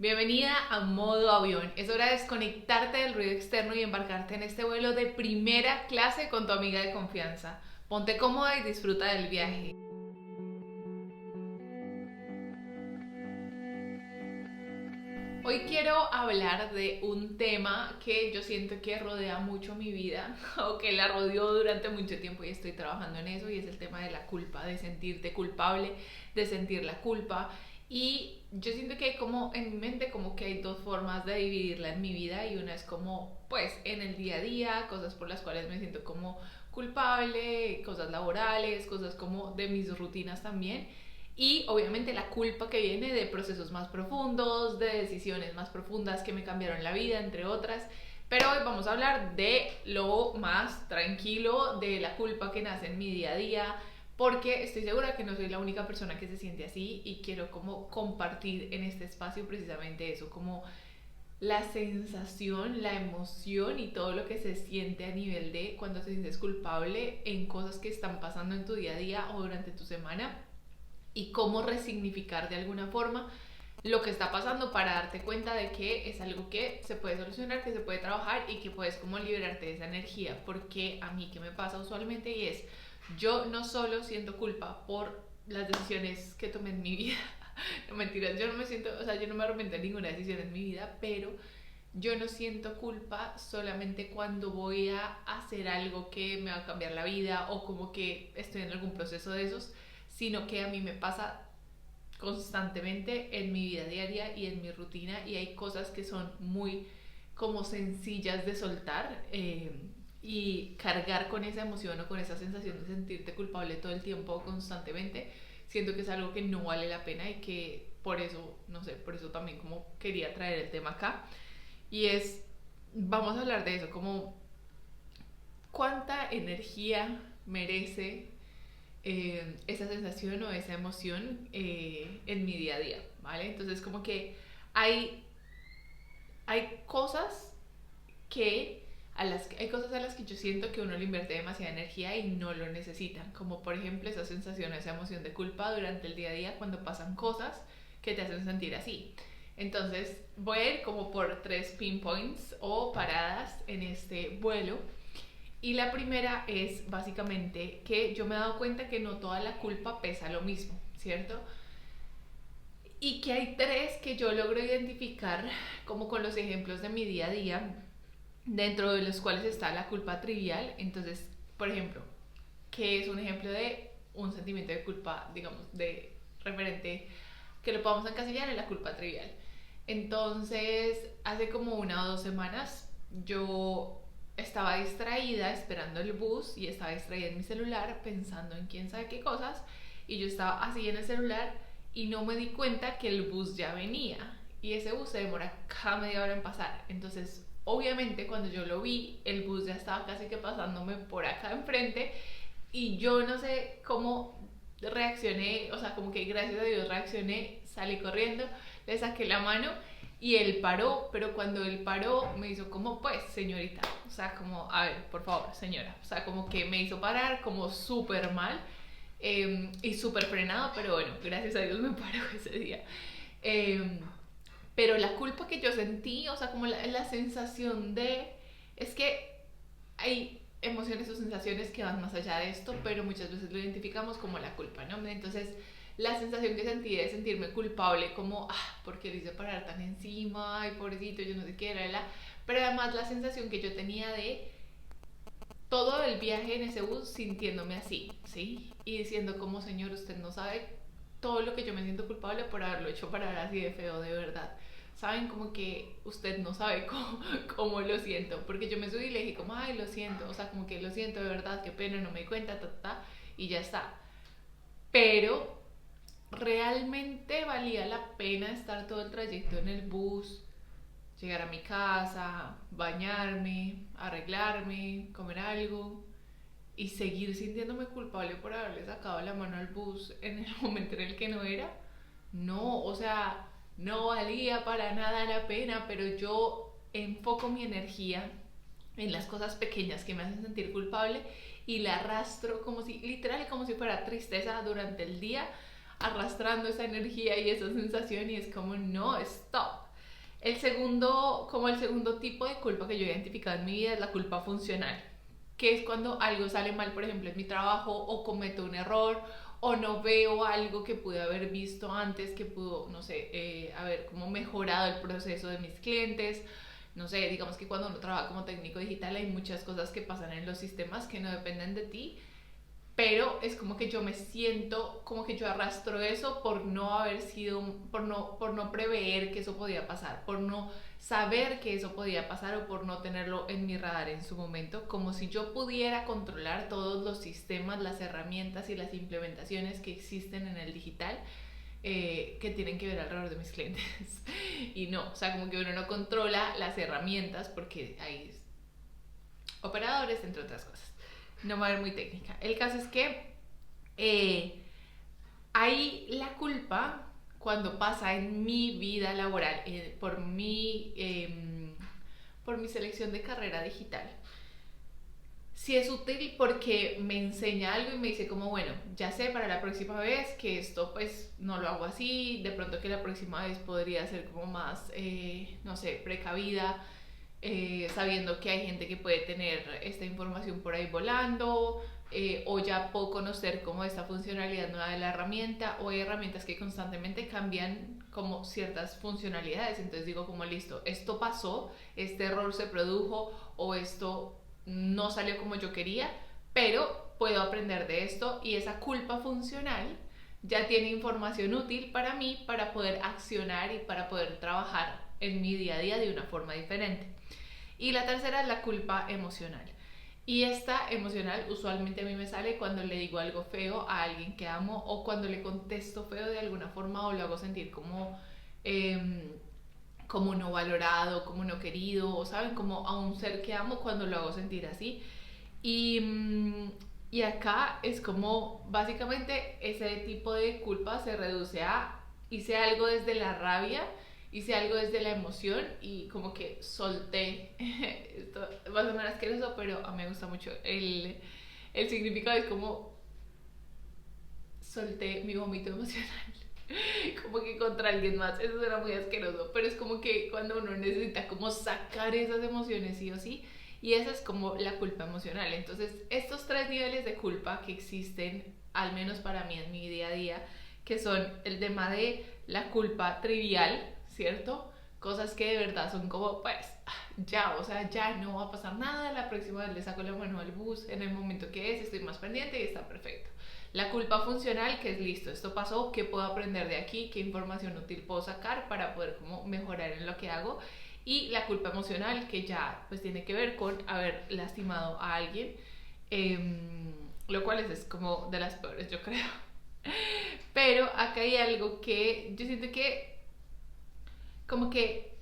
Bienvenida a modo avión. Es hora de desconectarte del ruido externo y embarcarte en este vuelo de primera clase con tu amiga de confianza. Ponte cómoda y disfruta del viaje. Hoy quiero hablar de un tema que yo siento que rodea mucho mi vida o que la rodeó durante mucho tiempo y estoy trabajando en eso, y es el tema de la culpa, de sentirte culpable, de sentir la culpa. Y yo siento que hay como en mi mente como que hay dos formas de dividirla en mi vida, y una es como pues en el día a día, cosas por las cuales me siento como culpable, cosas laborales, cosas como de mis rutinas también, y obviamente la culpa que viene de procesos más profundos, de decisiones más profundas que me cambiaron la vida, entre otras. Pero hoy vamos a hablar de lo más tranquilo, de la culpa que nace en mi día a día, porque estoy segura que no soy la única persona que se siente así, y quiero como compartir en este espacio precisamente eso, como la sensación, la emoción y todo lo que se siente a nivel de cuando te sientes culpable en cosas que están pasando en tu día a día o durante tu semana, y cómo resignificar de alguna forma lo que está pasando para darte cuenta de que es algo que se puede solucionar, que se puede trabajar y que puedes como liberarte de esa energía. Porque a mí, ¿qué me pasa usualmente? Y es, yo no solo siento culpa por las decisiones que tomé en mi vida, no mentiras, yo no me siento, o sea, yo no me arrepiento de ninguna decisión en mi vida, pero yo no siento culpa solamente cuando voy a hacer algo que me va a cambiar la vida o como que estoy en algún proceso de esos, sino que a mí me pasa constantemente en mi vida diaria y en mi rutina, y hay cosas que son muy como sencillas de soltar, y cargar con esa emoción o con esa sensación de sentirte culpable todo el tiempo constantemente, siento que es algo que no vale la pena, y que por eso, no sé, por eso también como quería traer el tema acá. Y es, vamos a hablar de eso, como cuánta energía merece esa sensación o esa emoción en mi día a día, ¿vale? Entonces como que hay, hay cosas hay cosas a las que yo siento que uno le invierte demasiada energía y no lo necesitan, como por ejemplo esa sensación, esa emoción de culpa durante el día a día cuando pasan cosas que te hacen sentir así. Entonces voy a ir como por tres pinpoints o paradas en este vuelo, y la primera es básicamente que yo me he dado cuenta que no toda la culpa pesa lo mismo, ¿cierto? Y que hay tres que yo logro identificar como con los ejemplos de mi día a día, dentro de los cuales está la culpa trivial. Entonces, por ejemplo, ¿qué es un ejemplo de un sentimiento de culpa, digamos, de referente que lo podamos encasillar en la culpa trivial? Entonces, hace como 1 o 2 semanas yo estaba distraída esperando el bus, y estaba distraída en mi celular pensando en quién sabe qué cosas, y yo estaba así en el celular y no me di cuenta que el bus ya venía, y ese bus se demora cada media hora en pasar. Entonces obviamente cuando yo lo vi, el bus ya estaba casi que pasándome por acá enfrente, y yo no sé cómo reaccioné, o sea, como que gracias a Dios reaccioné, salí corriendo, le saqué la mano y él paró. Pero cuando él paró me hizo como, pues señorita, o sea, como, a ver, por favor señora, o sea, como que me hizo parar como súper mal, y súper frenado, pero bueno, gracias a Dios me paró ese día. Eh, pero la culpa que yo sentí, o sea, como la sensación de, es que hay emociones o sensaciones que van más allá de esto, pero muchas veces lo identificamos como la culpa, ¿no? Entonces, la sensación que sentí de sentirme culpable, como, ¿por qué lo hice parar tan encima? Ay, pobrecito, yo no sé qué era, pero además la sensación que yo tenía de todo el viaje en ese bus sintiéndome así, ¿sí? Y diciendo como, señor, usted no sabe todo lo que yo me siento culpable por haberlo hecho parar así de feo, de verdad. Saben, como que usted no sabe cómo lo siento, porque yo me subí y le dije como, ay, lo siento, o sea, como que lo siento de verdad, qué pena, no me di cuenta, y ya está. Pero realmente valía la pena estar todo el trayecto en el bus, llegar a mi casa, bañarme, arreglarme, comer algo y seguir sintiéndome culpable por haberle sacado la mano al bus en el momento en el que no era. No, o sea, no valía para nada la pena, pero yo enfoco mi energía en las cosas pequeñas que me hacen sentir culpable, y la arrastro como si, literal, como si fuera tristeza durante el día, arrastrando esa energía y esa sensación, y es como, no, stop. El segundo tipo de culpa que yo he identificado en mi vida es la culpa funcional, que es cuando algo sale mal, por ejemplo, en mi trabajo, o cometo un error, o no veo algo que pude haber visto antes, que pudo, no sé, haber como mejorado el proceso de mis clientes. No sé, digamos que cuando uno trabaja como técnico digital hay muchas cosas que pasan en los sistemas que no dependen de ti, pero es como que yo me siento como que yo arrastro eso por no haber sido, por no prever que eso podía pasar, por no saber que eso podía pasar, o por no tenerlo en mi radar en su momento, como si yo pudiera controlar todos los sistemas, las herramientas y las implementaciones que existen en el digital, que tienen que ver alrededor de mis clientes. Y no, o sea, como que uno no controla las herramientas porque hay operadores, entre otras cosas. No me voy a ver muy técnica. El caso es que hay la culpa cuando pasa en mi vida laboral, por mi selección de carrera digital. Si es útil porque me enseña algo y me dice como, bueno, ya sé para la próxima vez que esto pues no lo hago así, de pronto que la próxima vez podría ser como más, no sé, precavida, sabiendo que hay gente que puede tener esta información por ahí volando, o ya puedo conocer como esta funcionalidad nueva de la herramienta, o hay herramientas que constantemente cambian como ciertas funcionalidades. Entonces digo como, listo, esto pasó, este error se produjo, o esto no salió como yo quería, pero puedo aprender de esto, y esa culpa funcional ya tiene información útil para mí para poder accionar y para poder trabajar en mi día a día de una forma diferente. Y la tercera es la culpa emocional. Y esta emocional usualmente a mí me sale cuando le digo algo feo a alguien que amo, o cuando le contesto feo de alguna forma, o lo hago sentir como no valorado, como no querido, o saben, como a un ser que amo cuando lo hago sentir así. Y acá es como básicamente ese tipo de culpa se reduce a hice algo desde la rabia, hice algo desde la emoción, y como que solté. Esto va a sonar asqueroso, pero a mí me gusta mucho el significado. Es como solté mi vómito emocional. Como que contra alguien más. Eso suena muy asqueroso, pero es como que cuando uno necesita como sacar esas emociones sí o sí. Y esa es como la culpa emocional. Entonces, estos tres niveles de culpa que existen, al menos para mí en mi día a día, que son el tema de la culpa trivial, ¿cierto? Cosas que de verdad son como, pues, ya, o sea, ya no va a pasar nada, la próxima vez le saco la mano al bus en el momento que es, estoy más pendiente y está perfecto. La culpa funcional, que es listo, esto pasó, ¿qué puedo aprender de aquí? ¿Qué información útil puedo sacar para poder como mejorar en lo que hago? Y la culpa emocional, que ya pues tiene que ver con haber lastimado a alguien, lo cual es como de las peores, yo creo. Pero acá hay algo que yo siento que como que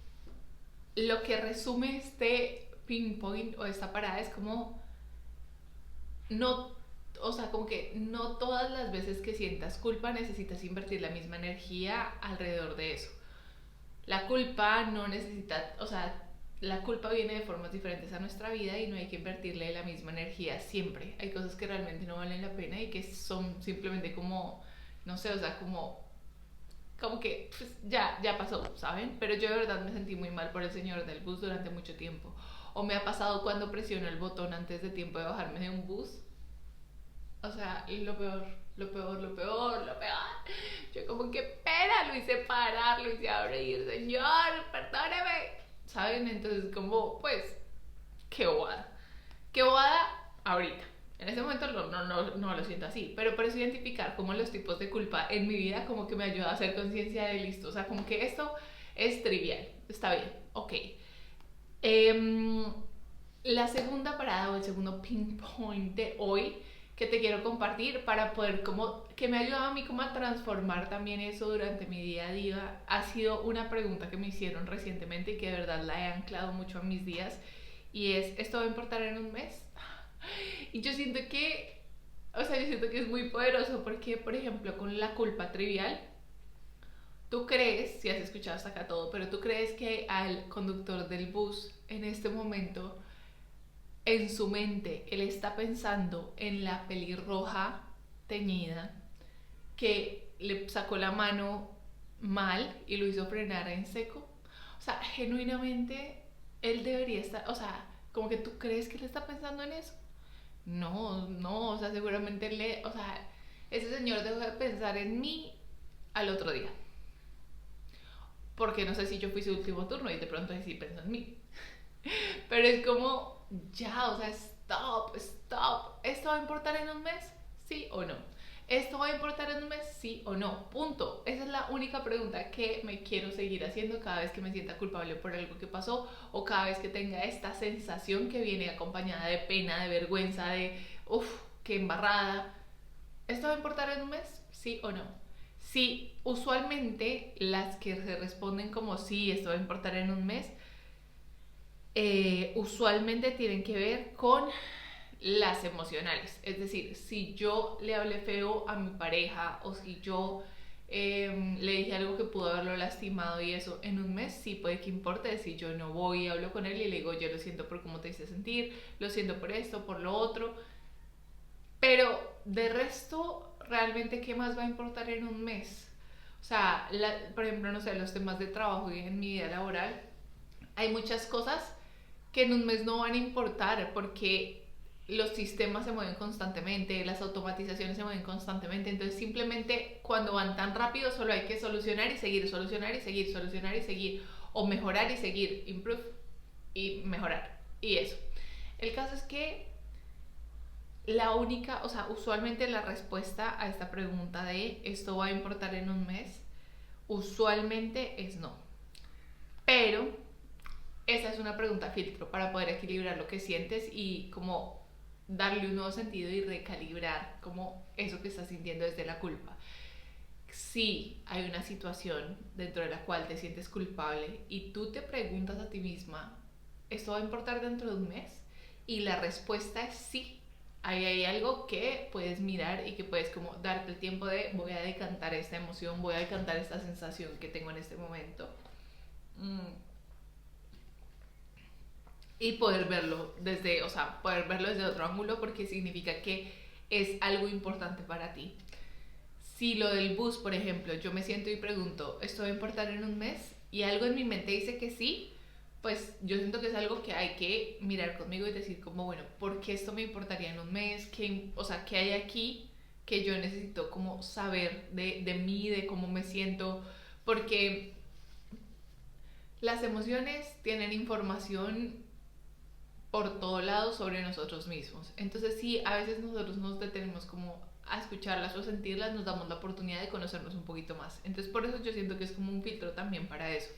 lo que resume este pinpoint o esta parada es como no, o sea, como que no todas las veces que sientas culpa necesitas invertir la misma energía alrededor de eso. La culpa no necesita, o sea, la culpa viene de formas diferentes a nuestra vida y no hay que invertirle la misma energía siempre. Hay cosas que realmente no valen la pena y que son simplemente como, no sé, o sea, como que pues, ya pasó, ¿saben? Pero yo de verdad me sentí muy mal por el señor del bus durante mucho tiempo. O me ha pasado cuando presiono el botón antes de tiempo de bajarme de un bus. O sea, lo peor, lo peor, lo peor, lo peor. Yo como que pena, lo hice parar, lo hice abrir, señor, perdóneme. ¿Saben? Entonces como, pues, qué bobada. Qué bobada ahorita. En ese momento no lo siento así, pero por eso identificar como los tipos de culpa en mi vida como que me ayuda a hacer conciencia de listo. O sea, como que esto es trivial, está bien, ok. La segunda parada o el segundo pinpoint de hoy que te quiero compartir para poder como que me ha ayudado a mí como a transformar también eso durante mi día a día, ha sido una pregunta que me hicieron recientemente y que de verdad la he anclado mucho a mis días, y es, ¿esto va a importar en un mes? Y yo siento que, o sea, yo siento que es muy poderoso porque, por ejemplo, con la culpa trivial, tú crees, si has escuchado hasta acá todo, pero tú crees que al conductor del bus en este momento, en su mente, él está pensando en la pelirroja teñida que le sacó la mano mal y lo hizo frenar en seco. O sea, genuinamente, él debería estar, o sea, como que tú crees que él está pensando en eso. No, no, o sea, seguramente o sea, ese señor dejó de pensar en mí al otro día. Porque no sé si yo fui su último turno y de pronto sí pensó en mí. Pero es como, ya, o sea, stop, stop. ¿Esto va a importar en un mes? ¿Sí o no? ¿Esto va a importar en un mes? ¿Sí o no? Punto. Esa es la única pregunta que me quiero seguir haciendo cada vez que me sienta culpable por algo que pasó o cada vez que tenga esta sensación que viene acompañada de pena, de vergüenza, de, uff, qué embarrada. ¿Esto va a importar en un mes? ¿Sí o no? Sí, usualmente las que se responden como sí, esto va a importar en un mes, usualmente tienen que ver con las emocionales. Es decir, si yo le hablé feo a mi pareja o si yo le dije algo que pudo haberlo lastimado y eso en un mes, sí puede que importe. Si yo no voy y hablo con él y le digo, yo lo siento por cómo te hice sentir, lo siento por esto, por lo otro. Pero de resto, realmente, ¿qué más va a importar en un mes? O sea, por ejemplo, no sé, los temas de trabajo y en mi vida laboral, hay muchas cosas que en un mes no van a importar porque los sistemas se mueven constantemente, las automatizaciones se mueven constantemente, entonces simplemente cuando van tan rápido solo hay que solucionar y seguir, solucionar y seguir, solucionar y seguir, o mejorar y seguir, improve y mejorar, y eso. El caso es que la única, o sea, usualmente la respuesta a esta pregunta de ¿esto va a importar en un mes? Usualmente es no. Pero esa es una pregunta filtro para poder equilibrar lo que sientes y como darle un nuevo sentido y recalibrar como eso que estás sintiendo desde la culpa. Si hay una situación dentro de la cual te sientes culpable y tú te preguntas a ti misma, ¿esto va a importar dentro de un mes? Y la respuesta es sí. Ahí hay algo que puedes mirar y que puedes como darte el tiempo de voy a decantar esta emoción, voy a decantar esta sensación que tengo en este momento. Y poder verlo desde, o sea, poder verlo desde otro ángulo porque significa que es algo importante para ti. Si lo del bus, por ejemplo, yo me siento y pregunto, ¿esto va a importar en un mes? Y algo en mi mente dice que sí, pues yo siento que es algo que hay que mirar conmigo y decir como, bueno, ¿por qué esto me importaría en un mes? ¿Qué, o sea, qué hay aquí que yo necesito como saber de mí, de cómo me siento? Porque las emociones tienen información por todo lado sobre nosotros mismos. Entonces sí, a veces nosotros nos detenemos como a escucharlas o sentirlas, nos damos la oportunidad de conocernos un poquito más. Entonces por eso yo siento que es como un filtro también para eso.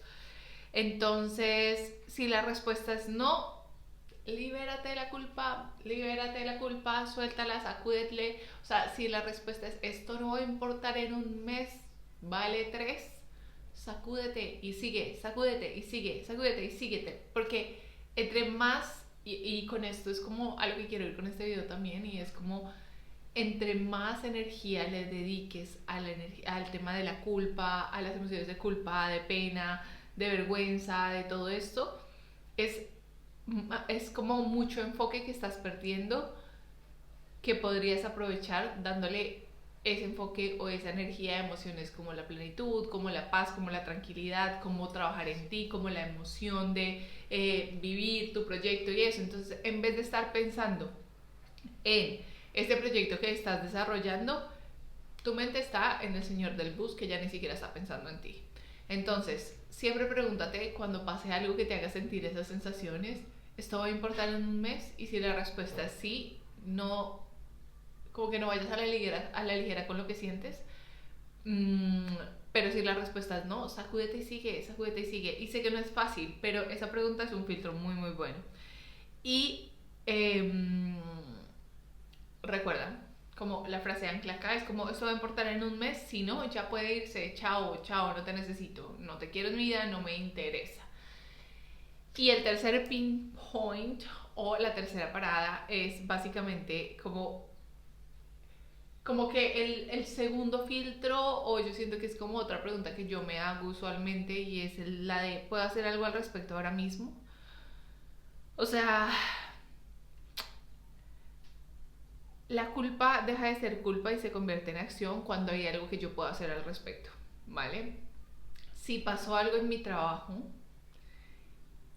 Entonces, si la respuesta es no, libérate de la culpa, suéltala, sacúdete. O sea, si la respuesta es esto no va a importar en un mes, vale 3, sacúdete y sigue, sacúdete y sigue, sacúdete y síguete. Porque entre más, y con esto es como algo que quiero ir con este video también, y es como entre más energía le dediques a al tema de la culpa, a las emociones de culpa, de pena, de vergüenza, de todo esto, es, es como mucho enfoque que estás perdiendo que podrías aprovechar dándole ese enfoque o esa energía de emociones como la plenitud, como la paz, como la tranquilidad, como trabajar en ti, como la emoción de vivir tu proyecto y eso. Entonces, en vez de estar pensando en este proyecto que estás desarrollando, tu mente está en el señor del bus que ya ni siquiera está pensando en ti. Entonces, siempre pregúntate cuando pase algo que te haga sentir esas sensaciones, ¿esto va a importar en un mes? Y si la respuesta es sí, no, como que no vayas a la ligera con lo que sientes. Pero si la respuesta es no, sacúdete y sigue, sacúdete y sigue. Y sé que no es fácil, pero esa pregunta es un filtro muy, muy bueno. Y recuerda, como la frase ancla acá es como esto va a importar en un mes, si no, ya puede irse, chao, chao, no te necesito, no te quiero en mi vida, no me interesa. Y el tercer pinpoint o la tercera parada es básicamente como que el segundo filtro, o yo siento que es como otra pregunta que yo me hago usualmente, y es la de ¿puedo hacer algo al respecto ahora mismo? O sea, la culpa deja de ser culpa y se convierte en acción cuando hay algo que yo puedo hacer al respecto, ¿vale? Si pasó algo en mi trabajo,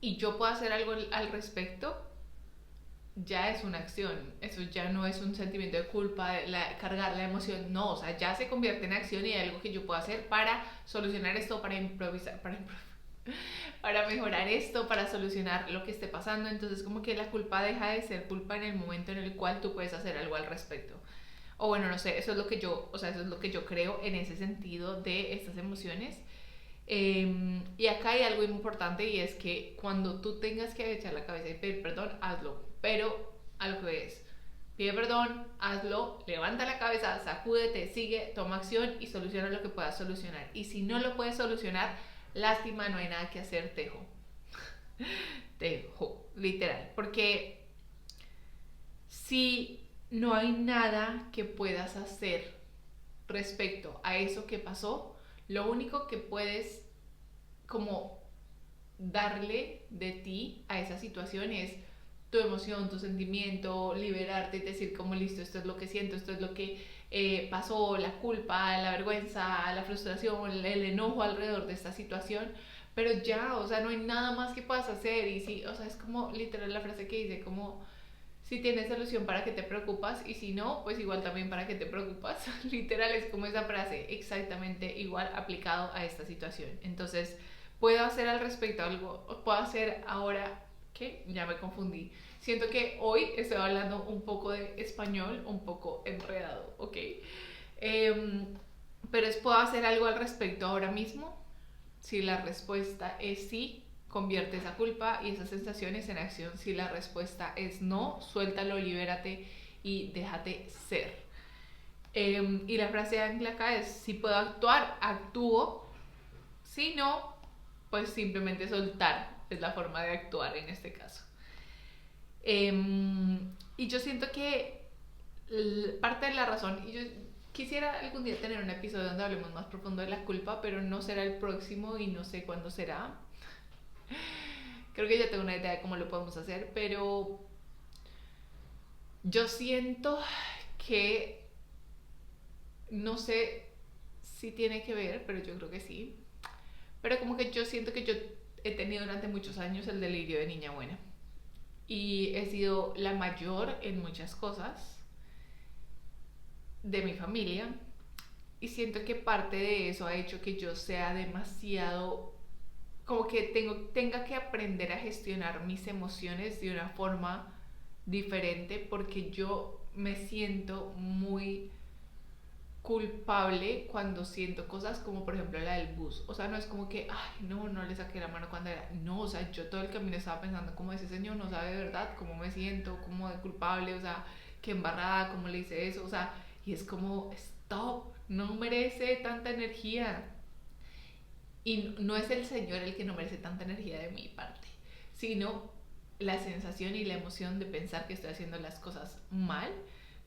y yo puedo hacer algo al respecto, ya es una acción. Eso ya no es un sentimiento de culpa, cargar la emoción, no, o sea, ya se convierte en acción y hay algo que yo puedo hacer para solucionar esto, para improvisar, para mejorar esto, para solucionar lo que esté pasando. Entonces como que la culpa deja de ser culpa en el momento en el cual tú puedes hacer algo al respecto. O bueno, no sé, eso es lo que yo, o sea, eso es lo que yo creo en ese sentido de estas emociones. Y acá hay algo importante y es que cuando tú tengas que echar la cabeza y pedir perdón, hazlo. Pero a lo que es, pide perdón, hazlo, levanta la cabeza, sacúdete, sigue, toma acción y soluciona lo que puedas solucionar. Y si no lo puedes solucionar, lástima, no hay nada que hacer, tejo. Tejo, literal. Porque si no hay nada que puedas hacer respecto a eso que pasó, lo único que puedes como darle de ti a esa situación es tu emoción, tu sentimiento, liberarte y decir como listo, esto es lo que siento, esto es lo que pasó, la culpa, la vergüenza, la frustración, el enojo alrededor de esta situación, pero ya, o sea, no hay nada más que puedas hacer y sí, o sea, es como literal la frase que dice como si tienes solución para qué te preocupas y si no, pues igual también para qué te preocupas. Literal es como esa frase exactamente igual aplicado a esta situación. Entonces, puedo hacer al respecto algo, puedo hacer ahora, ¿qué? Ya me confundí. Siento que hoy estoy hablando un poco de español, un poco enredado, ¿ok? Pero es, ¿puedo hacer algo al respecto ahora mismo? Si la respuesta es sí, convierte esa culpa y esas sensaciones en acción. Si la respuesta es no, suéltalo, libérate y déjate ser. Y la frase ancla acá es, si puedo actuar, actúo. Si no, pues simplemente soltar es la forma de actuar en este caso. Y yo siento que parte de la razón, y yo quisiera algún día tener un episodio donde hablemos más profundo de la culpa, pero no será el próximo y no sé cuándo será. Creo que ya tengo una idea de cómo lo podemos hacer, pero yo siento que no sé si tiene que ver, pero yo creo que sí. Pero como que yo siento que yo he tenido durante muchos años el delirio de niña buena. Y he sido la mayor en muchas cosas de mi familia. Y siento que parte de eso ha hecho que yo sea demasiado, como que tenga que aprender a gestionar mis emociones de una forma diferente porque yo me siento muy culpable cuando siento cosas como por ejemplo la del bus. O sea, no es como que, ay, no le saqué la mano cuando era. No, o sea, yo todo el camino estaba pensando como ese señor no sabe de verdad cómo me siento, como de culpable, o sea, qué embarrada, cómo le hice eso, o sea, y es como, stop, no merece tanta energía. Y no es el señor el que no merece tanta energía de mi parte, sino la sensación y la emoción de pensar que estoy haciendo las cosas mal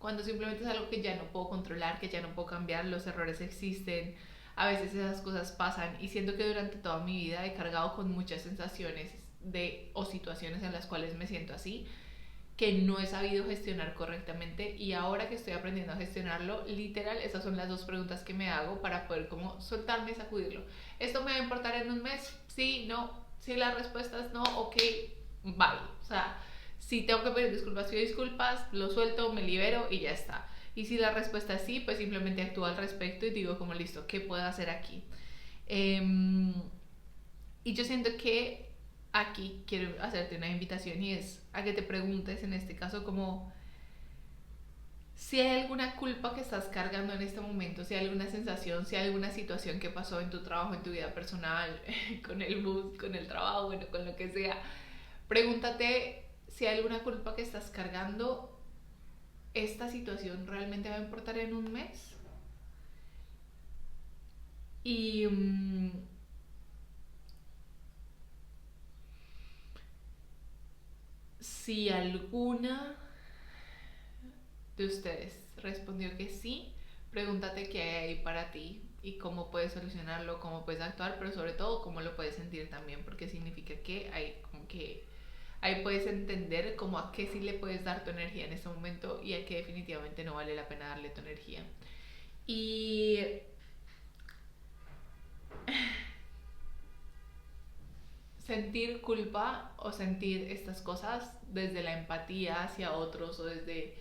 cuando simplemente es algo que ya no puedo controlar, que ya no puedo cambiar, los errores existen, a veces esas cosas pasan y siento que durante toda mi vida he cargado con muchas sensaciones o situaciones en las cuales me siento así que no he sabido gestionar correctamente y ahora que estoy aprendiendo a gestionarlo, literal, esas son las dos preguntas que me hago para poder como soltarme y sacudirlo. ¿Esto me va a importar en un mes? Sí, no. Si la respuesta es no, ok, bye. O sea, si tengo que pedir disculpas, pido disculpas, lo suelto, me libero y ya está. Y si la respuesta es sí, pues simplemente actúo al respecto y digo como listo, ¿qué puedo hacer aquí? Y yo siento que aquí quiero hacerte una invitación y es a que te preguntes en este caso como si hay alguna culpa que estás cargando en este momento, si hay alguna sensación, si hay alguna situación que pasó en tu trabajo, en tu vida personal, con el bus, con el trabajo, bueno, con lo que sea. Pregúntate si hay alguna culpa que estás cargando. ¿Esta situación realmente va a importar en un mes? Y si alguna de ustedes respondió que sí, pregúntate qué hay ahí para ti y cómo puedes solucionarlo, cómo puedes actuar, pero sobre todo cómo lo puedes sentir también, porque significa que hay como que ahí puedes entender como a qué sí le puedes dar tu energía en este momento y a qué definitivamente no vale la pena darle tu energía. Y sentir culpa o sentir estas cosas desde la empatía hacia otros o desde,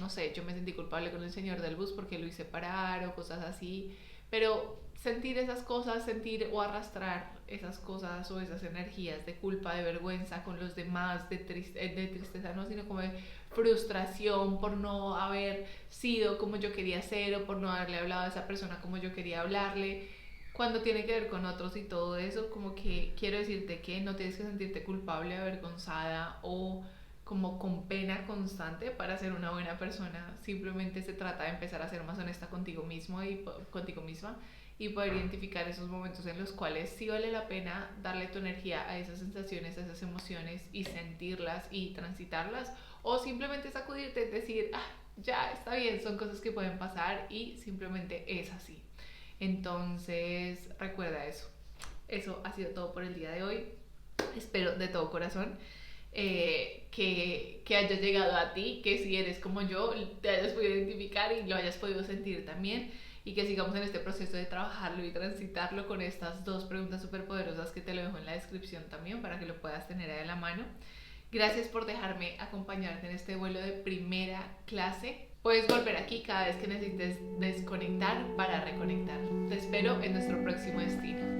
no sé, yo me sentí culpable con el señor del bus porque lo hice parar o cosas así, pero sentir esas cosas, sentir o arrastrar esas cosas o esas energías de culpa, de vergüenza con los demás, de tristeza, no, sino como de frustración por no haber sido como yo quería ser o por no haberle hablado a esa persona como yo quería hablarle, cuando tiene que ver con otros y todo eso, como que quiero decirte que no tienes que sentirte culpable, avergonzada o como con pena constante para ser una buena persona. Simplemente se trata de empezar a ser más honesta contigo mismo y contigo misma y poder identificar esos momentos en los cuales sí vale la pena darle tu energía a esas sensaciones, a esas emociones y sentirlas y transitarlas, o simplemente sacudirte y decir, ah, ya está bien, son cosas que pueden pasar y simplemente es así. Entonces, recuerda eso. Eso ha sido todo por el día de hoy. Espero de todo corazón que haya llegado a ti, que si eres como yo, te hayas podido identificar y lo hayas podido sentir también. Y que sigamos en este proceso de trabajarlo y transitarlo con estas dos preguntas súper poderosas que te lo dejo en la descripción también para que lo puedas tener ahí a la mano. Gracias por dejarme acompañarte en este vuelo de primera clase. Puedes volver aquí cada vez que necesites desconectar para reconectar. Te espero en nuestro próximo destino.